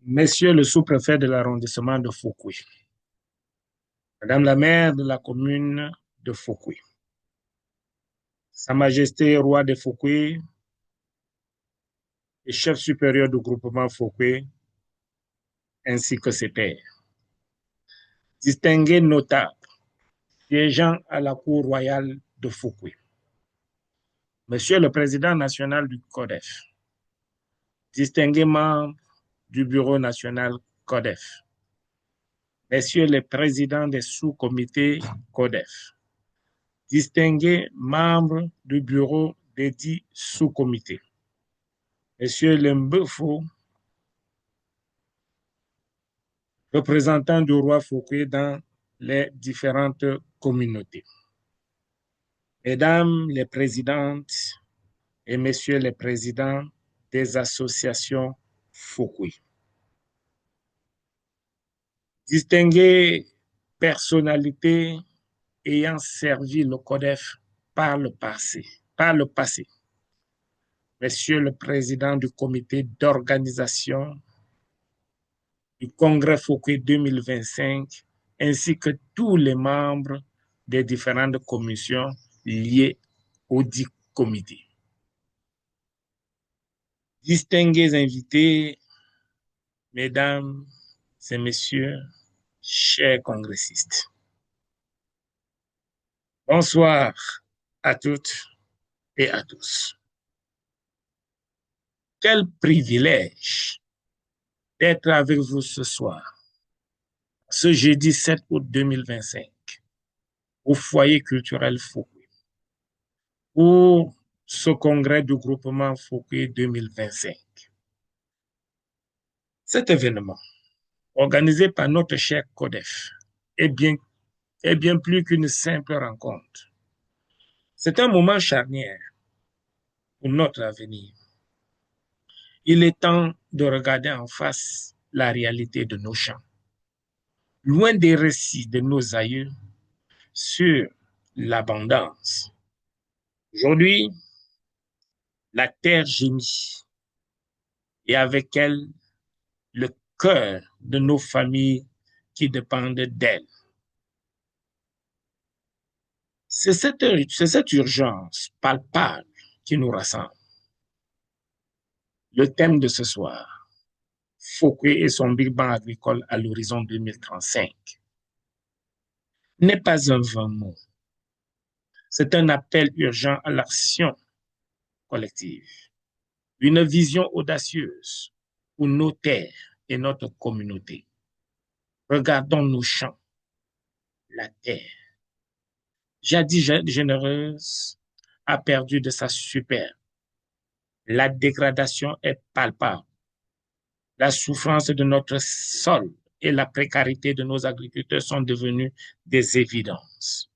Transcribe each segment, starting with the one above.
Monsieur le sous-préfet de l'arrondissement de Fouquier, Madame la maire de la commune de Fouquier, Sa Majesté roi de Fouquier et chef supérieur du groupement Fouquier, ainsi que ses pairs, distingués notables, siégeant à la cour royale de Fouquier, Monsieur le président national du CODEF, distingués membres du bureau national CODEF, Messieurs les présidents des sous-comités CODEF, distingués membres du bureau des dix sous-comités, Monsieur Lembefo, représentant du roi Fouquier dans les différentes communautés, Mesdames les présidentes et Messieurs les présidents des associations Fouquier, distinguées personnalités ayant servi le CODEF par le passé, Monsieur le président du comité d'organisation du Congrès Fouquier 2025, ainsi que tous les membres des différentes commissions liées aux 10 comités. Distingués invités, mesdames et messieurs, chers congressistes. Bonsoir à toutes et à tous. Quel privilège d'être avec vous ce soir, ce jeudi 7 août 2025, au foyer culturel Fouquier, pour ce congrès du groupement Fouquier 2025. Cet événement, organisé par notre cher CODEF, est bien plus qu'une simple rencontre. C'est un moment charnière pour notre avenir. Il est temps de regarder en face la réalité de nos champs. Loin des récits de nos aïeux sur l'abondance. Aujourd'hui, la terre gémit et avec elle, le cœur de nos familles qui dépendent d'elle. C'est cette urgence palpable qui nous rassemble. Le thème de ce soir, Fouquier et son Big Bang agricole à l'horizon 2035, n'est pas un vain mot. C'est un appel urgent à l'action collective, une vision audacieuse pour nos terres et notre communauté. Regardons nos champs, la terre, jadis généreuse, a perdu de sa superbe. La dégradation est palpable. La souffrance de notre sol et la précarité de nos agriculteurs sont devenues des évidences.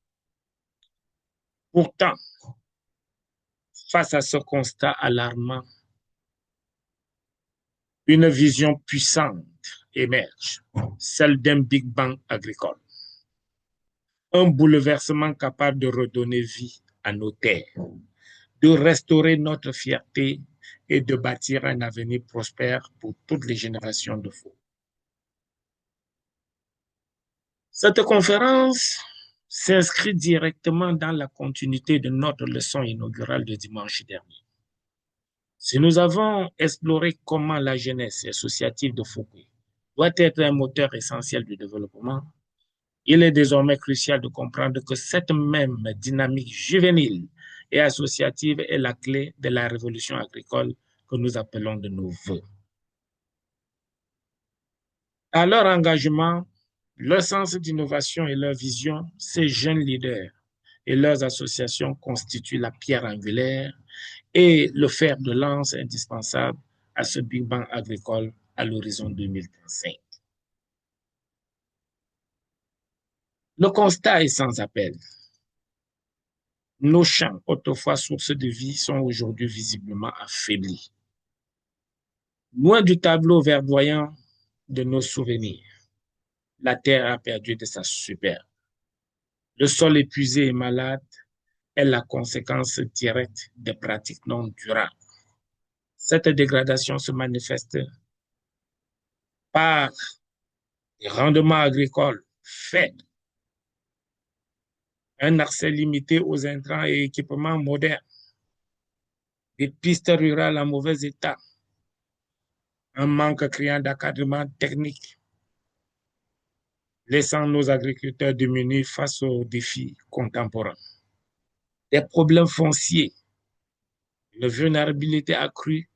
Pourtant, face à ce constat alarmant, une vision puissante émerge, celle d'un Big Bang agricole. Un bouleversement capable de redonner vie à nos terres, de restaurer notre fierté et de bâtir un avenir prospère pour toutes les générations de Fouquier. Cette conférence s'inscrit directement dans la continuité de notre leçon inaugurale de dimanche dernier. Si nous avons exploré comment la jeunesse associative de Fouquier doit être un moteur essentiel du développement, il est désormais crucial de comprendre que cette même dynamique juvénile et associative est la clé de la révolution agricole que nous appelons de nos vœux. À leur engagement, leur sens d'innovation et leur vision, ces jeunes leaders et leurs associations constituent la pierre angulaire et le fer de lance indispensable à ce Big Bang agricole à l'horizon 2035. Le constat est sans appel. Nos champs, autrefois sources de vie, sont aujourd'hui visiblement affaiblis. Loin du tableau verdoyant de nos souvenirs, la terre a perdu de sa superbe. Le sol épuisé et malade est la conséquence directe des pratiques non durables. Cette dégradation se manifeste par des rendements agricoles faibles, un accès limité aux intrants et équipements modernes, des pistes rurales en mauvais état, un manque criant d'encadrement technique, laissant nos agriculteurs démunis face aux défis contemporains. Des problèmes fonciers, une vulnérabilité accrue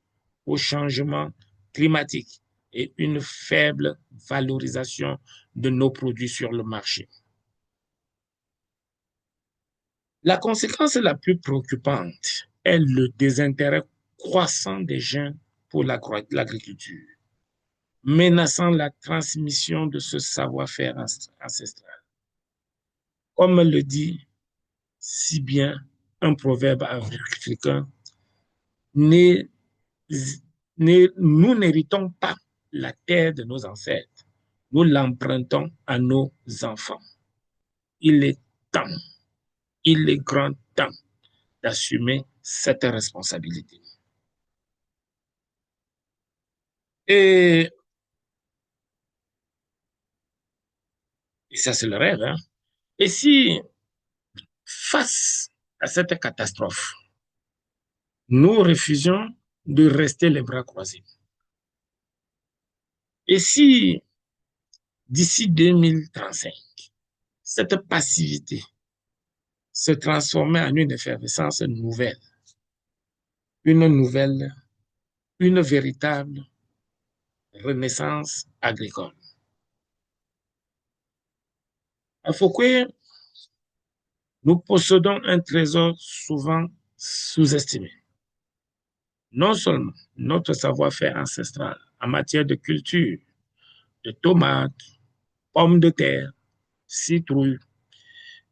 au changement climatique et une faible valorisation de nos produits sur le marché. La conséquence la plus préoccupante est le désintérêt croissant des jeunes pour l'agriculture, menaçant la transmission de ce savoir-faire ancestral. Comme le dit si bien un proverbe africain, nous n'héritons pas la terre de nos ancêtres, nous l'empruntons à nos enfants. Il est temps, il est grand temps d'assumer cette responsabilité. Et, et ça, c'est le rêve. Hein? Et si, face à cette catastrophe, nous refusions de rester les bras croisés, et si, d'ici 2035, cette passivité se transformait en une effervescence nouvelle, une véritable renaissance agricole. À Fouquet, nous possédons un trésor souvent sous-estimé. Non seulement notre savoir-faire ancestral en matière de culture, de tomates, pommes de terre, citrouilles,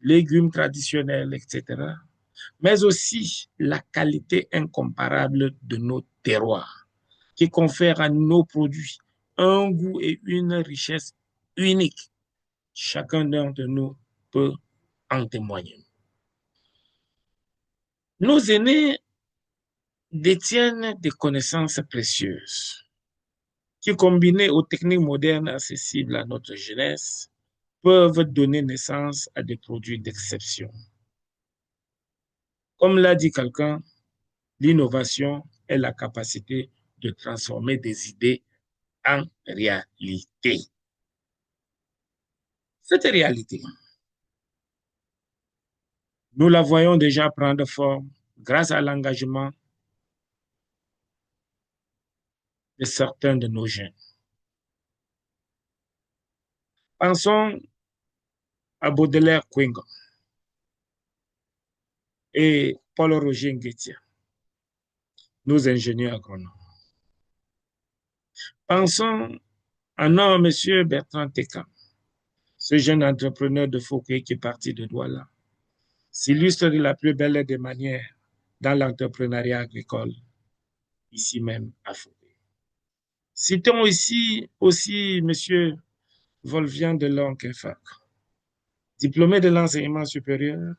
légumes traditionnels, etc., mais aussi la qualité incomparable de nos terroirs, qui confèrent à nos produits un goût et une richesse unique. Chacun d'entre nous peut en témoigner. Nos aînés détiennent des connaissances précieuses qui, combinées aux techniques modernes accessibles à notre jeunesse, peuvent donner naissance à des produits d'exception. Comme l'a dit quelqu'un, l'innovation est la capacité de transformer des idées en réalité. Cette réalité, nous la voyons déjà prendre forme grâce à l'engagement de certains de nos jeunes. Pensons à Baudelaire Quingo et Paul-Roger Nguetia, nos ingénieurs agronomes. Pensons à M. Bertrand Teka, ce jeune entrepreneur de Fouquet qui est parti de Douala, s'illustre de la plus belle des manières dans l'entrepreneuriat agricole, ici même à Fouquet. Citons ici aussi M. Volvian de Lonquefac, diplômé de l'enseignement supérieur,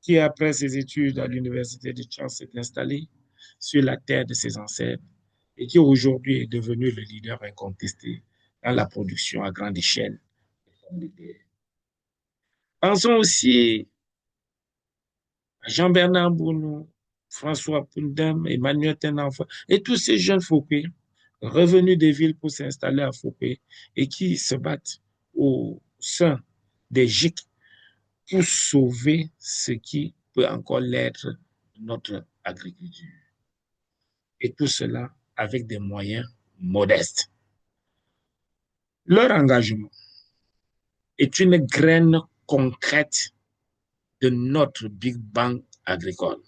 qui, après ses études à l'université de Charles, s'est installé sur la terre de ses ancêtres et qui aujourd'hui est devenu le leader incontesté dans la production à grande échelle. Pensons aussi à Jean-Bernard Bounou, François Poundam, Emmanuel Tenenfant et tous ces jeunes Fouquet revenus des villes pour s'installer à Fouquet et qui se battent au sein des GIC pour sauver ce qui peut encore l'être de notre agriculture. Et tout cela avec des moyens modestes. Leur engagement est une graine concrète de notre Big Bang agricole.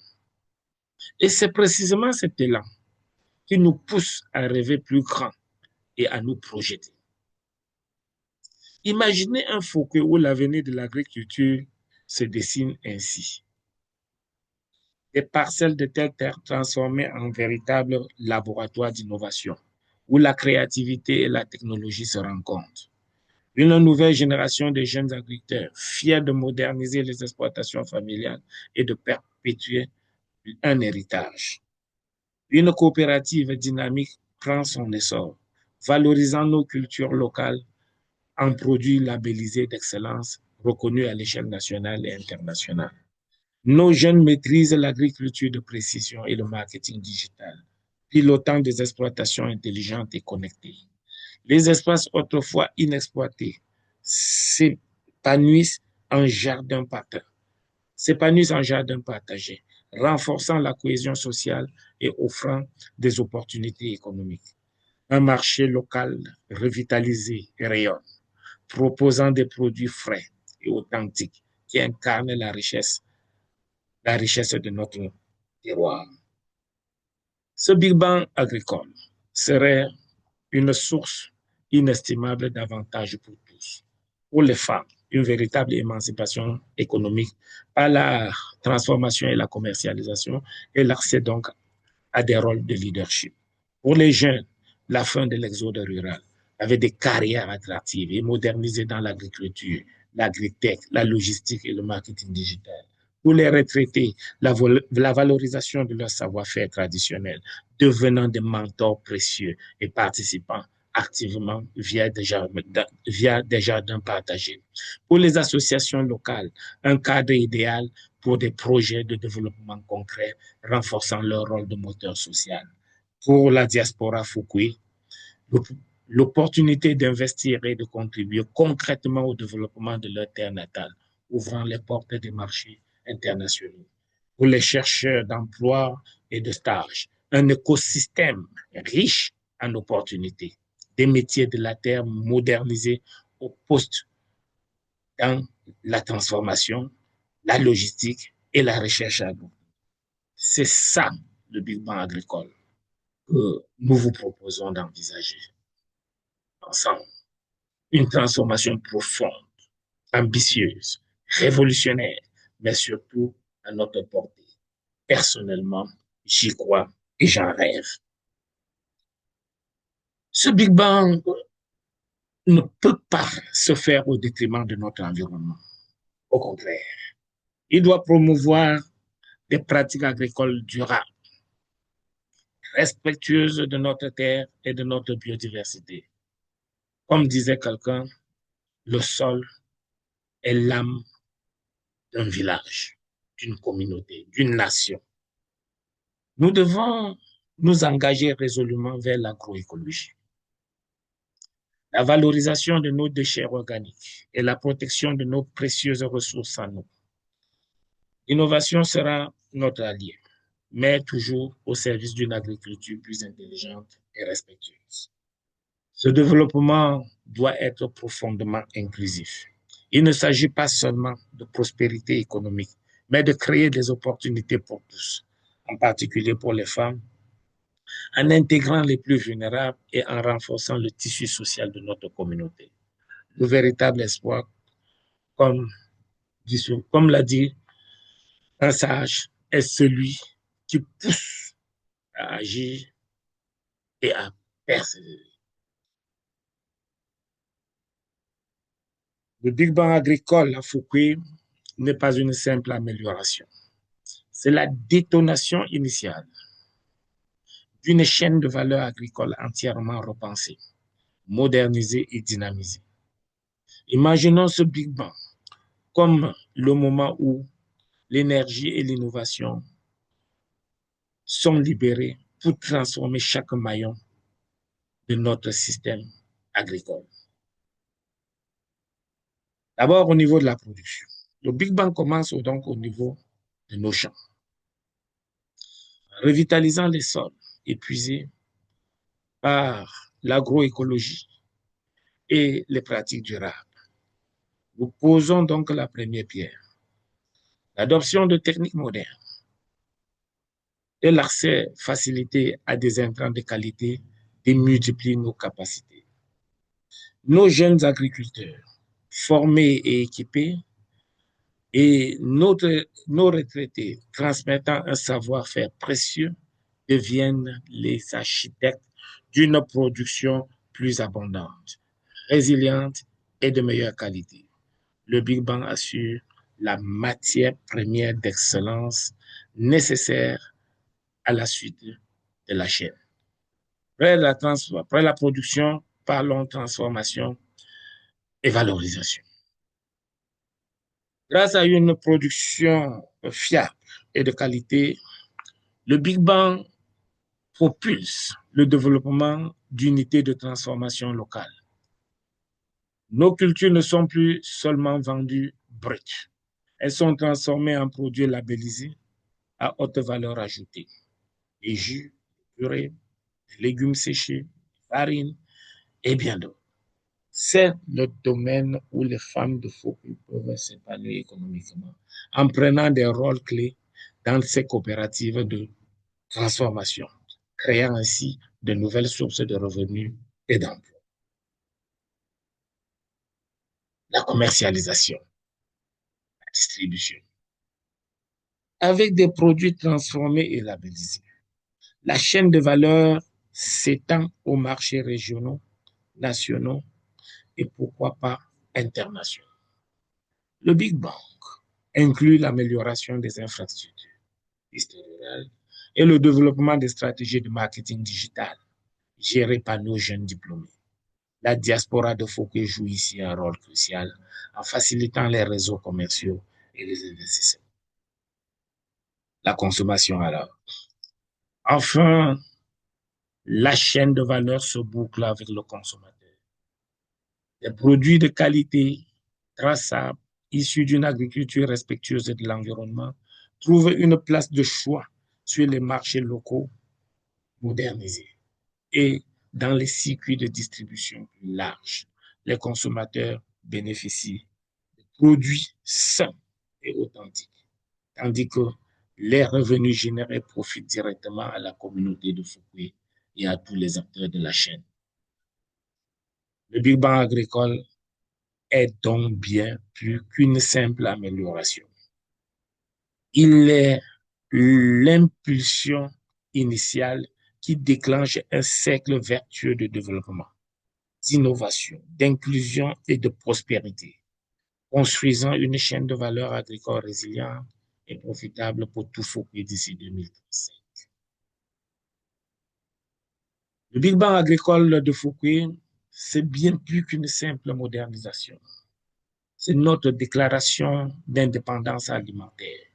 Et c'est précisément cet élan qui nous pousse à rêver plus grand et à nous projeter. Imaginez un Fouquet où l'avenir de l'agriculture se dessine ainsi. Des parcelles de terre transformées en véritables laboratoires d'innovation, où la créativité et la technologie se rencontrent. Une nouvelle génération de jeunes agriculteurs fiers de moderniser les exploitations familiales et de perpétuer un héritage. Une coopérative dynamique prend son essor, valorisant nos cultures locales en produits labellisés d'excellence reconnus à l'échelle nationale et internationale. Nos jeunes maîtrisent l'agriculture de précision et le marketing digital, pilotant des exploitations intelligentes et connectées. Les espaces autrefois inexploités s'épanouissent en jardins partagés, renforçant la cohésion sociale et offrant des opportunités économiques. Un marché local revitalisé et rayonne, proposant des produits frais et authentiques qui incarnent la richesse de notre terroir. Ce Big Bang agricole serait une source inestimable d'avantages pour tous. Pour les femmes, une véritable émancipation économique par la transformation et la commercialisation et l'accès donc à des rôles de leadership. Pour les jeunes, la fin de l'exode rural avec des carrières attractives et modernisées dans l'agriculture, l'agritech, la logistique et le marketing digital. Pour les retraités, la valorisation de leur savoir-faire traditionnel, devenant des mentors précieux et participant activement via des jardins partagés. Pour les associations locales, un cadre idéal pour des projets de développement concrets renforçant leur rôle de moteur social. Pour la diaspora Foukoui, l'opportunité d'investir et de contribuer concrètement au développement de leur terre natale, ouvrant les portes des marchés internationaux. Pour les chercheurs d'emploi et de stage, un écosystème riche en opportunités, des métiers de la terre modernisés au poste dans la transformation, la logistique et la recherche agro. C'est ça le Big Bang agricole que nous vous proposons d'envisager ensemble. Une transformation profonde, ambitieuse, révolutionnaire, mais surtout à notre portée. Personnellement, j'y crois et j'en rêve. Ce Big Bang ne peut pas se faire au détriment de notre environnement. Au contraire, il doit promouvoir des pratiques agricoles durables, respectueuses de notre terre et de notre biodiversité. Comme disait quelqu'un, le sol est l'âme d'un village, d'une communauté, d'une nation. Nous devons nous engager résolument vers l'agroécologie, la valorisation de nos déchets organiques et la protection de nos précieuses ressources en eau. L'innovation sera notre allié, mais toujours au service d'une agriculture plus intelligente et respectueuse. Ce développement doit être profondément inclusif. Il ne s'agit pas seulement de prospérité économique, mais de créer des opportunités pour tous, en particulier pour les femmes, en intégrant les plus vulnérables et en renforçant le tissu social de notre communauté. Le véritable espoir, comme, comme l'a dit un sage, est celui qui pousse à agir et à persévérer. Le Big Bang agricole à Fouquet n'est pas une simple amélioration. C'est la détonation initiale d'une chaîne de valeur agricole entièrement repensée, modernisée et dynamisée. Imaginons ce Big Bang comme le moment où l'énergie et l'innovation sont libérées pour transformer chaque maillon de notre système agricole. D'abord, au niveau de la production. Le Big Bang commence donc au niveau de nos champs, revitalisant les sols épuisés par l'agroécologie et les pratiques durables. Nous posons donc la première pierre. L'adoption de techniques modernes et l'accès facilité à des intrants de qualité démultiplient nos capacités. Nos jeunes agriculteurs, formés et équipés, et nos retraités, transmettant un savoir-faire précieux, deviennent les architectes d'une production plus abondante, résiliente et de meilleure qualité. Le Big Bang assure la matière première d'excellence nécessaire à la suite de la chaîne. Après la production, parlons transformation et valorisation. Grâce à une production fiable et de qualité, le Big Bang propulse le développement d'unités de transformation locales. Nos cultures ne sont plus seulement vendues brutes. Elles sont transformées en produits labellisés à haute valeur ajoutée. Les jus, les purées, les légumes séchés, les farines et bien d'autres. C'est le domaine où les femmes de Foucault peuvent s'épanouir économiquement en prenant des rôles clés dans ces coopératives de transformation, créant ainsi de nouvelles sources de revenus et d'emplois. La commercialisation, la distribution. Avec des produits transformés et labellisés, la chaîne de valeur s'étend aux marchés régionaux, nationaux et pourquoi pas internationaux. Le Big Bang inclut l'amélioration des infrastructures et le développement des stratégies de marketing digital gérées par nos jeunes diplômés. La diaspora de Fouquet joue ici un rôle crucial en facilitant les réseaux commerciaux et les investissements. La consommation alors. Enfin, la chaîne de valeur se boucle avec le consommateur. Des produits de qualité, traçables, issus d'une agriculture respectueuse de l'environnement, trouvent une place de choix sur les marchés locaux modernisés et dans les circuits de distribution plus larges. Les consommateurs bénéficient de produits sains et authentiques, tandis que les revenus générés profitent directement à la communauté de Fouquet et à tous les acteurs de la chaîne. Le Big Bang agricole est donc bien plus qu'une simple amélioration. Il est l'impulsion initiale qui déclenche un cercle vertueux de développement, d'innovation, d'inclusion et de prospérité, construisant une chaîne de valeur agricole résiliente et profitable pour tout Fouquet d'ici 2035. Le Big Bang agricole de Fouquet, c'est bien plus qu'une simple modernisation. C'est notre déclaration d'indépendance alimentaire,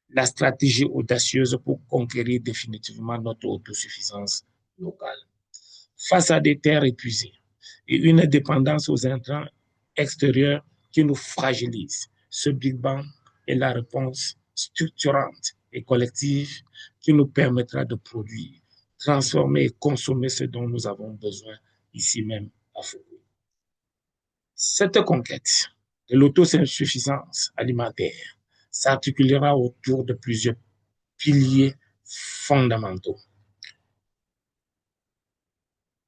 la stratégie audacieuse pour conquérir définitivement notre autosuffisance locale. Face à des terres épuisées et une dépendance aux intrants extérieurs qui nous fragilisent, ce Big Bang est la réponse structurante et collective qui nous permettra de produire, transformer et consommer ce dont nous avons besoin ici même à Foucault. Cette conquête de l'autosuffisance alimentaire s'articulera autour de plusieurs piliers fondamentaux.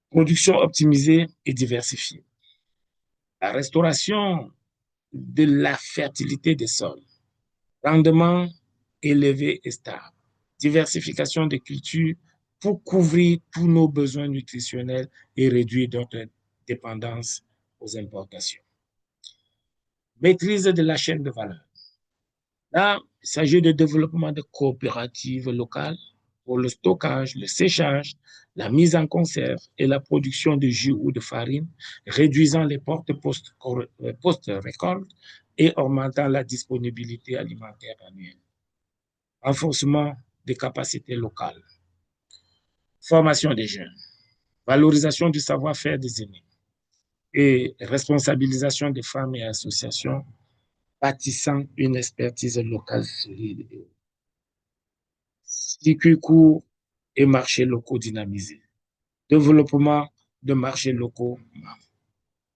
Production optimisée et diversifiée. La restauration de la fertilité des sols. Rendement élevé et stable. Diversification des cultures pour couvrir tous nos besoins nutritionnels et réduire notre dépendance aux importations. Maîtrise de la chaîne de valeur. Là, il s'agit de développement de coopératives locales pour le stockage, le séchage, la mise en conserve et la production de jus ou de farine, réduisant les portes post-récolte et augmentant la disponibilité alimentaire annuelle. Renforcement des capacités locales. Formation des jeunes. Valorisation du savoir-faire des aînés et responsabilisation des femmes et associations bâtissant une expertise locale solide. Circuits courts et marchés locaux dynamisés. Développement de marchés locaux,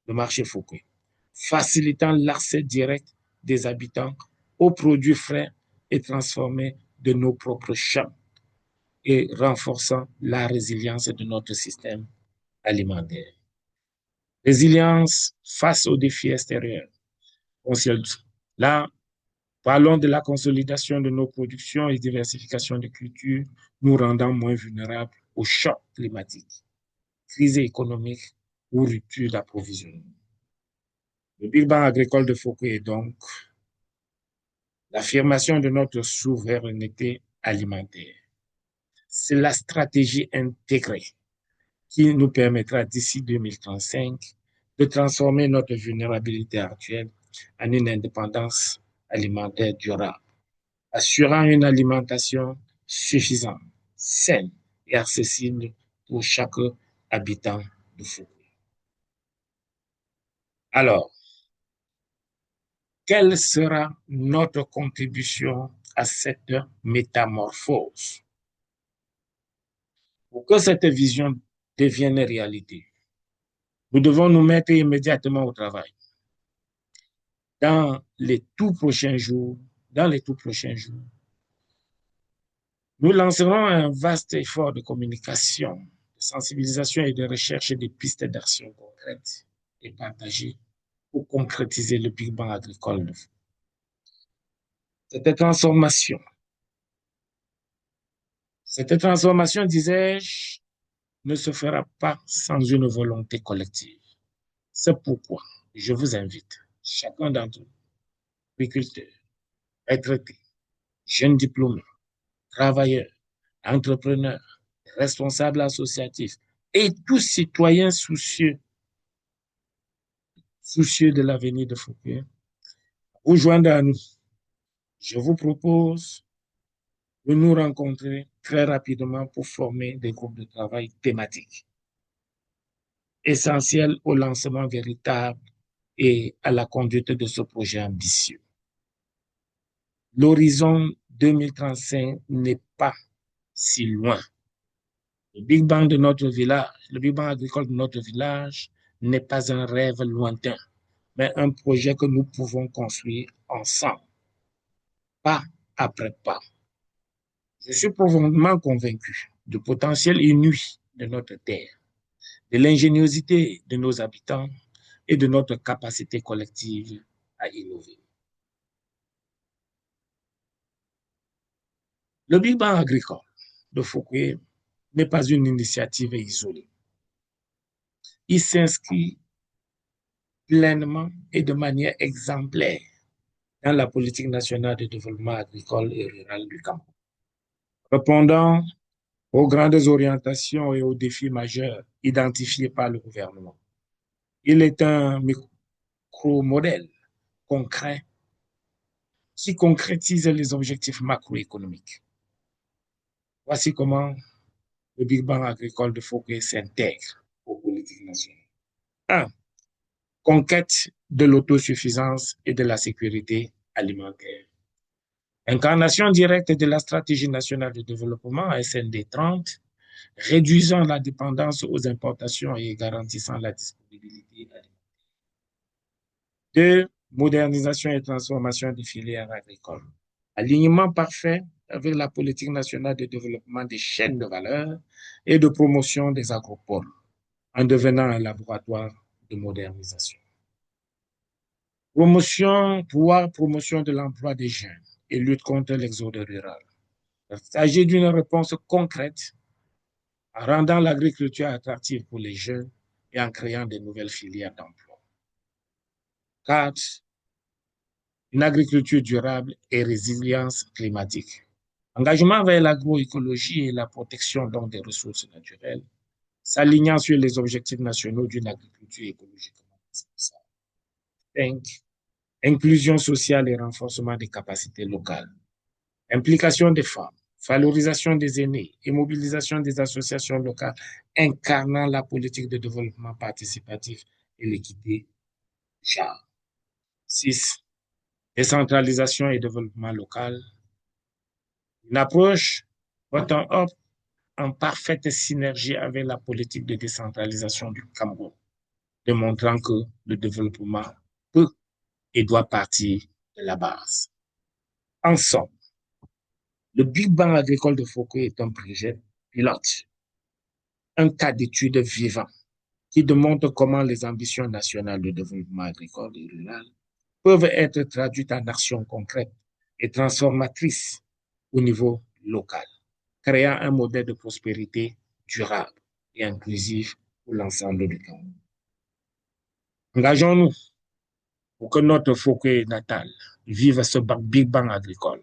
de marchés Fouquet, facilitant l'accès direct des habitants aux produits frais et transformés de nos propres champs et renforçant la résilience de notre système alimentaire. Résilience face aux défis extérieurs. Là, parlons de la consolidation de nos productions et diversification des cultures, nous rendant moins vulnérables aux chocs climatiques, crise économique ou rupture d'approvisionnement. Le Big Bang agricole de Fouquet est donc l'affirmation de notre souveraineté alimentaire. C'est la stratégie intégrée qui nous permettra d'ici 2035 de transformer notre vulnérabilité actuelle en une indépendance alimentaire durable, assurant une alimentation suffisante, saine et accessible pour chaque habitant de Foucault. Alors, quelle sera notre contribution à cette métamorphose? Pour que cette vision devienne réalité, nous devons nous mettre immédiatement au travail. Dans les tout prochains jours, nous lancerons un vaste effort de communication, de sensibilisation et de recherche des pistes d'action concrètes et partagées pour concrétiser le Big Bang agricole. Cette transformation, disais-je, ne se fera pas sans une volonté collective. C'est pourquoi je vous invite, chacun d'entre nous, agriculteurs, retraités, jeunes diplômés, travailleurs, entrepreneurs, responsables associatifs et tous citoyens soucieux de l'avenir de Foucault, vous joindre à nous. Je vous propose de nous rencontrer très rapidement pour former des groupes de travail thématiques, essentiels au lancement véritable et à la conduite de ce projet ambitieux. L'horizon 2035 n'est pas si loin. Le Big Bang de notre village, le Big Bang agricole de notre village n'est pas un rêve lointain, mais un projet que nous pouvons construire ensemble, pas après pas. Je suis profondément convaincu du potentiel inouï de notre terre, de l'ingéniosité de nos habitants et de notre capacité collective à innover. Le Big Bang agricole de Foucault n'est pas une initiative isolée. Il s'inscrit pleinement et de manière exemplaire dans la politique nationale de développement agricole et rural du Cameroun. Répondant aux grandes orientations et aux défis majeurs identifiés par le gouvernement, il est un micro-modèle concret qui concrétise les objectifs macroéconomiques. Voici comment le Big Bang agricole de Foucault s'intègre aux politiques nationales. 1. Conquête de l'autosuffisance et de la sécurité alimentaire. Incarnation directe de la stratégie nationale de développement SND 30, réduisant la dépendance aux importations et garantissant la disponibilité alimentaire. 2. Modernisation et transformation des filières agricoles. Alignement parfait avec la politique nationale de développement des chaînes de valeur et de promotion des agropoles, en devenant un laboratoire de modernisation. Promotion de l'emploi des jeunes et lutte contre l'exode rural. Il s'agit d'une réponse concrète en rendant l'agriculture attractive pour les jeunes et en créant de nouvelles filières d'emploi. 4. Une agriculture durable et résilience climatique. Engagement vers l'agroécologie et la protection donc des ressources naturelles, s'alignant sur les objectifs nationaux d'une agriculture écologiquement responsable. 5. Inclusion sociale et renforcement des capacités locales. Implication des femmes, valorisation des aînés et mobilisation des associations locales incarnant la politique de développement participatif et l'équité genre. 6. Décentralisation et développement local. Une approche bottom-up en parfaite synergie avec la politique de décentralisation du Cameroun, démontrant que le développement peut et doit partir de la base. Ensemble, le Big Bang agricole de Foucault est un projet pilote, un cas d'étude vivant qui démontre comment les ambitions nationales de développement agricole et rural peuvent être traduites en actions concrètes et transformatrices au niveau local, créant un modèle de prospérité durable et inclusif pour l'ensemble du Cameroun. Engageons-nous pour que notre Foucault natal vive ce Big Bang agricole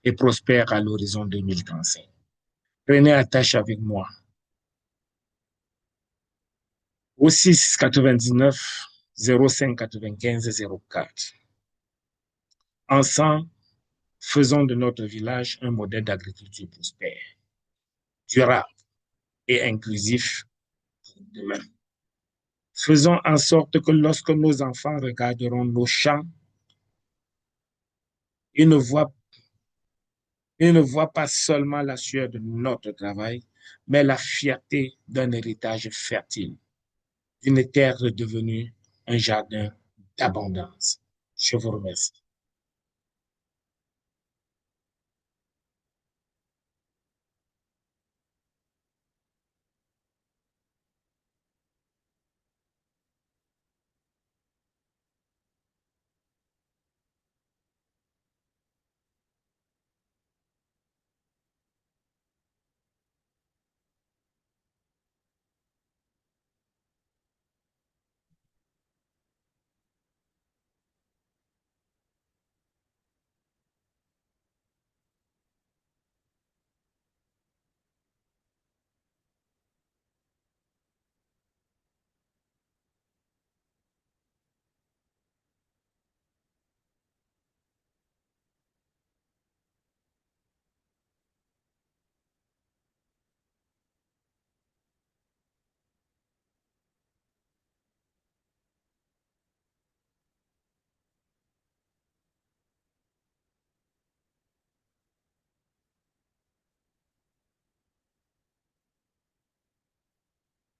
et prospère à l'horizon 2035. Prenez attache avec moi au 6 99 05 95 04. Ensemble, faisons de notre village un modèle d'agriculture prospère, durable et inclusif pour demain. Faisons en sorte que lorsque nos enfants regarderont nos champs, ils ne voient pas seulement la sueur de notre travail, mais la fierté d'un héritage fertile, d'une terre devenue un jardin d'abondance. Je vous remercie.